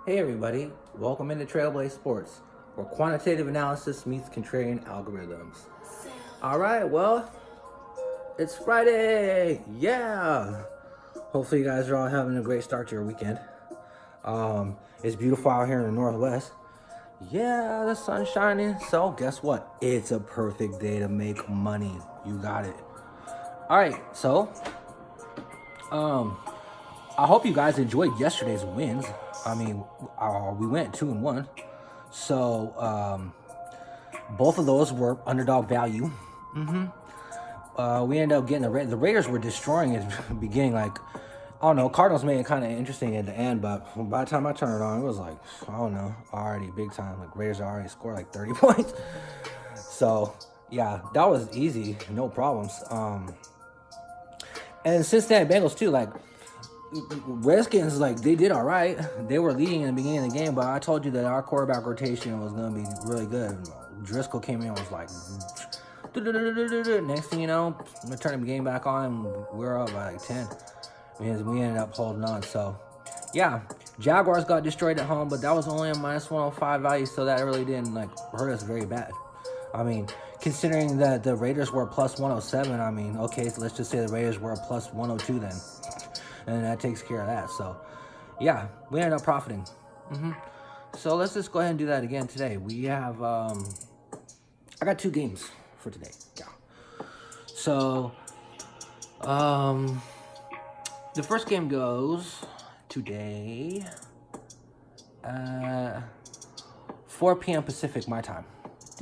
Hey everybody, welcome into Trailblaze Sports, where quantitative analysis meets contrarian algorithms. Alright, well, it's Friday! Yeah! Hopefully you guys are all having a great start to your weekend. It's beautiful out here in the Northwest. Yeah, the sun's shining, so guess what? It's a perfect day to make money. You got it. Alright, so, I hope you guys enjoyed yesterday's wins. I mean, we went 2-1. So, both of those were underdog value. We ended up getting the Raiders were destroying it at the beginning. Like, I don't know, Cardinals made it kind of interesting at the end, but by the time I turned it on, it was like, I don't know, already big time. Like, Raiders already scored like 30 points. So, yeah, that was easy, no problems. And Cincinnati Bengals too, like, Redskins, like, they did all right. They were leading in the beginning of the game, but I told you that our quarterback rotation was going to be really good. Driscoll came in and was like, next thing you know, I'm going to turn the game back on, and we were up by like 10. We ended up holding on. So, yeah, Jaguars got destroyed at home, but that was only a minus 105 value, so that really didn't, like, hurt us very bad. I mean, considering that the Raiders were plus 107, I mean, okay, so let's just say the Raiders were plus 102 then. And that takes care of that. So, yeah, we ended up profiting. So let's just go ahead and do that again today. We have, I got 2 games for today. Yeah. So, the first game goes today at 4 p.m. Pacific, my time. It's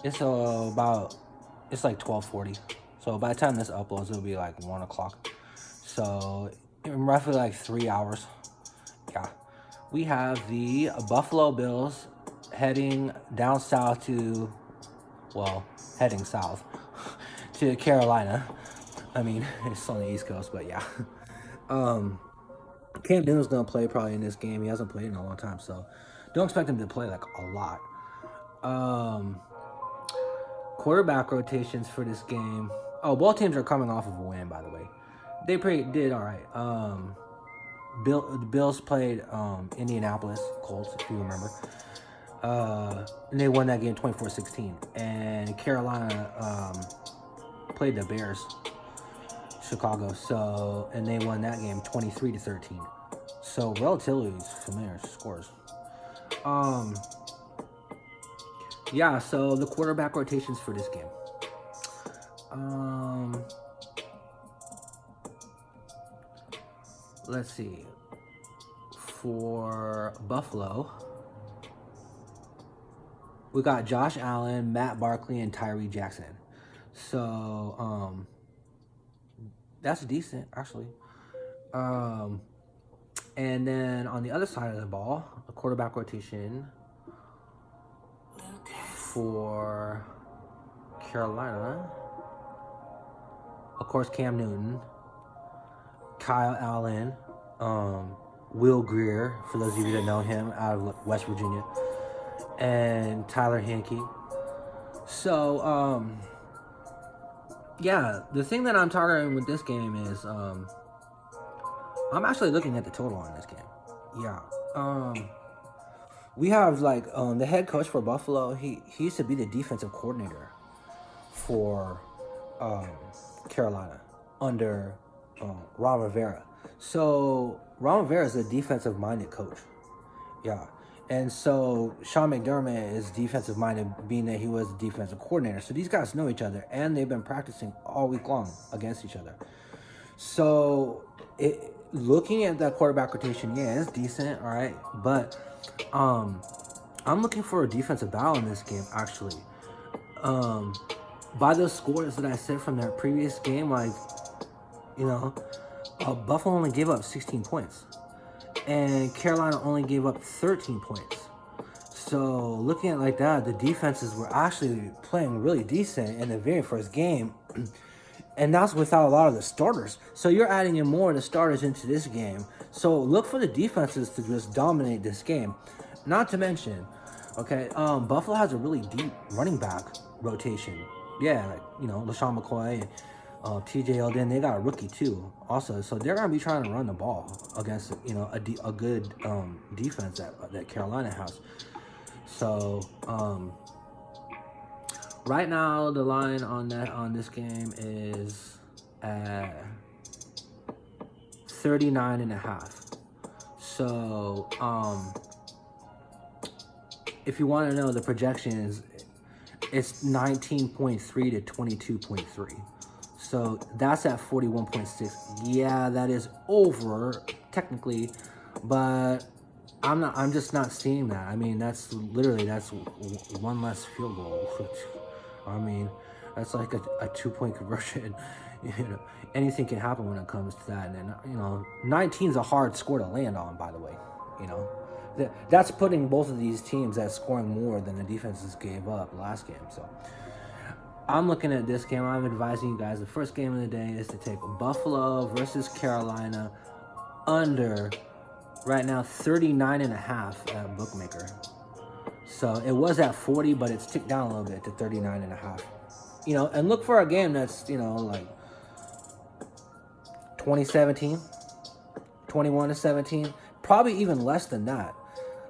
it's like 12:40. So by the time this uploads, it'll be like 1 o'clock. So, in roughly like 3 hours. Yeah. We have the Buffalo Bills heading down south to, well, heading south to Carolina. I mean, it's on the East Coast, but yeah. Cam Newton's going to play probably in this game. He hasn't played in a long time, so don't expect him to play like a lot. Quarterback rotations for this game. Oh, both teams are coming off of a win, by the way. They did all right. The Bills played Indianapolis Colts, if you remember. And they won that game 24-16. And Carolina played the Bears, Chicago. So, and they won that game 23-13. So relatively familiar scores. Yeah. So the quarterback rotations for this game. Let's see. For Buffalo, we got Josh Allen, Matt Barkley, and Tyree Jackson. So, that's decent, actually. And then on the other side of the ball, a quarterback rotation for Carolina. Of course, Cam Newton, Kyle Allen, Will Greer, for those of you that know him, out of West Virginia, and Tyler Hinkey. So, yeah, the thing that I'm targeting with this game is, I'm actually looking at the total on this game. Yeah. We have, like, the head coach for Buffalo, he used to be the defensive coordinator for Carolina under Ron Rivera. So Ron Rivera is a defensive-minded coach. Yeah. And so Sean McDermott is defensive-minded, being that he was the defensive coordinator. So these guys know each other, and they've been practicing all week long against each other. So looking at that quarterback rotation, yeah, it's decent, all right. But I'm looking for a defensive battle in this game, actually. By those scores that I said from that previous game, like, you know, Buffalo only gave up 16 points. And Carolina only gave up 13 points. So looking at it like that, the defenses were actually playing really decent in the very first game. And that's without a lot of the starters. So you're adding in more of the starters into this game. So look for the defenses to just dominate this game. Not to mention, okay, Buffalo has a really deep running back rotation. Yeah, like, you know, LaShawn McCoy, TJ Yeldon, they got a rookie too, also. So they're gonna be trying to run the ball against a good defense that Carolina has. So right now the line on this game is at 39.5. So if you want to know the projections, it's 19.3 to 22.3. So that's at 41.6. Yeah, that is over technically, but I'm just not seeing that. I mean, that's one less field goal. I mean, that's like a 2-point conversion. Anything can happen when it comes to that. And 19 is a hard score to land on, by the way. That's putting both of these teams at scoring more than the defenses gave up last game. So I'm looking at this game. I'm advising you guys the first game of the day is to take Buffalo versus Carolina under right now 39.5 at bookmaker. So it was at 40, but it's ticked down a little bit to 39.5. And look for a game that's like 2017, 21-17, probably even less than that.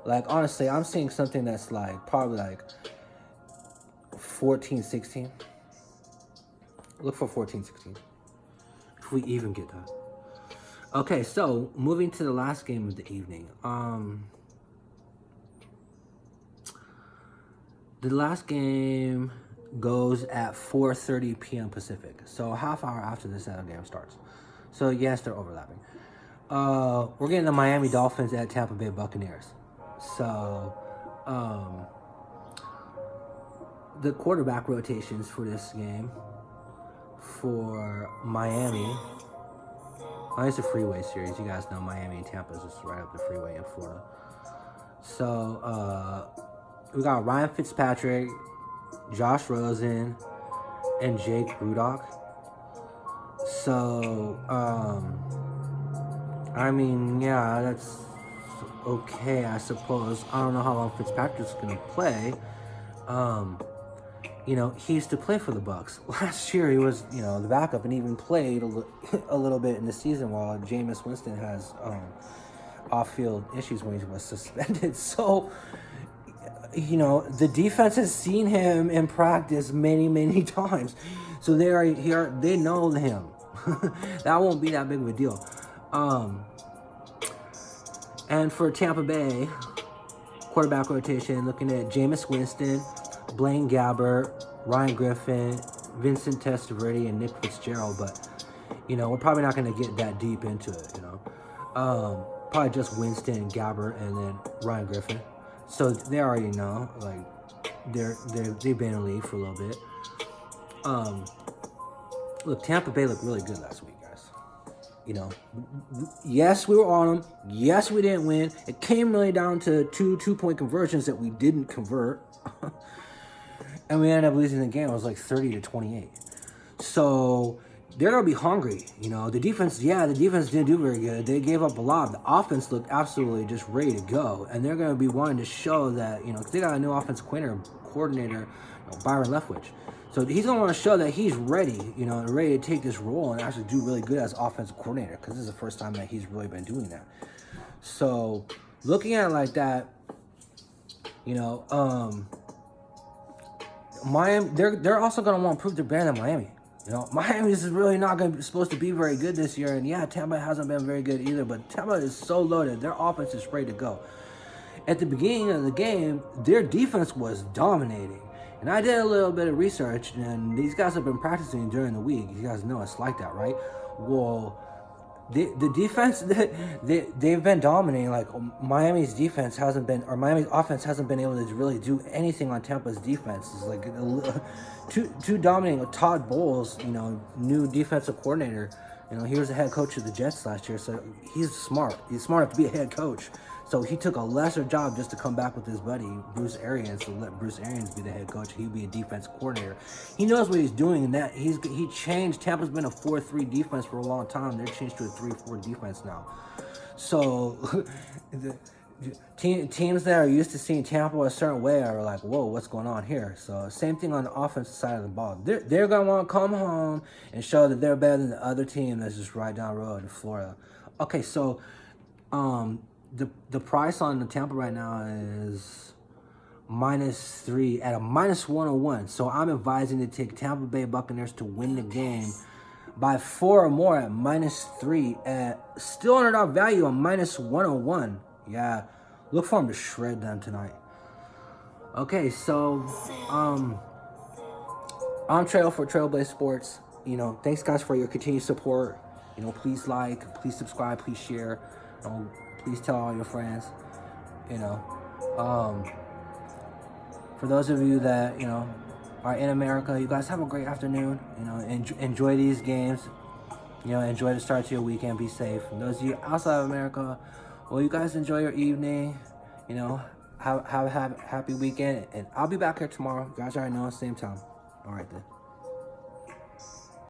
Like, honestly, I'm seeing something that's like probably like 14-16. Look for 14-16. If we even get that. Okay, so moving to the last game of the evening. The last game goes at 4:30 p.m. Pacific. So a half hour after this game starts. So yes, they're overlapping. We're getting the Miami Dolphins at Tampa Bay Buccaneers. So the quarterback rotations for this game for Miami. It's a freeway series. You guys know Miami and Tampa is just right up the freeway in Florida. So we got Ryan Fitzpatrick, Josh Rosen, and Jake Rudock. So I mean, yeah, that's okay, I suppose. I don't know how long Fitzpatrick's gonna play. He used to play for the Bucs. Last year, he was, the backup and even played a little bit in the season while Jameis Winston has off-field issues when he was suspended. So, the defense has seen him in practice many, many times. So they know him. That won't be that big of a deal. And for Tampa Bay, quarterback rotation, looking at Jameis Winston, Blaine Gabbert, Ryan Griffin, Vincent Testaverde, and Nick Fitzgerald. But, we're probably not going to get that deep into it, Probably just Winston, Gabbert, and then Ryan Griffin. So they already know, like, they've been in the league for a little bit. Look, Tampa Bay looked really good last week, guys. Yes, we were on them. Yes, we didn't win. It came really down to two-point conversions that we didn't convert. And we ended up losing the game. It was like 30-28. So they're going to be hungry. The defense didn't do very good. They gave up a lot. The offense looked absolutely just ready to go. And they're going to be wanting to show that, because they got a new offensive coordinator, Byron Leftwich. So he's going to want to show that he's ready, ready to take this role and actually do really good as offensive coordinator, because this is the first time that he's really been doing that. So looking at it like that, Miami, they're also going to want to prove they're better than Miami. Miami is really not supposed to be very good this year. And yeah, Tampa hasn't been very good either, but Tampa is so loaded. Their offense is ready to go. At the beginning of the game, their defense was dominating. And I did a little bit of research, and these guys have been practicing during the week. You guys know it's like that, right? Well, the defense, they've been dominating. Like, Miami's offense hasn't been able to really do anything on Tampa's defense. It's like too dominating. Todd Bowles, new defensive coordinator, he was the head coach of the Jets last year, so he's smart. He's smart enough to be a head coach. So he took a lesser job just to come back with his buddy, Bruce Arians, to let Bruce Arians be the head coach. He'd be a defense coordinator. He knows what he's doing, and that he changed. Tampa's been a 4-3 defense for a long time. They're changed to a 3-4 defense now. So teams that are used to seeing Tampa a certain way are like, whoa, what's going on here? So same thing on the offensive side of the ball. They're gonna want to come home and show that they're better than the other team that's just right down the road in Florida. Okay, so the price on the Tampa right now is -3 at a -101. So I'm advising to take Tampa Bay Buccaneers to win the game by 4 or more at -3 at still underdog value on -101. Yeah, look for them to shred them tonight. Okay, so I'm Trail for Trailblaze Sports. You know, thanks guys for your continued support. You know, please like, please subscribe, please share. Please tell all your friends. You know, for those of you that are in America, you guys have a great afternoon. You know, enjoy these games. You know, enjoy the start to your weekend. Be safe. And those of you outside of America, well, you guys enjoy your evening. You know, have a happy weekend. And I'll be back here tomorrow. You guys already know, same time. All right, then.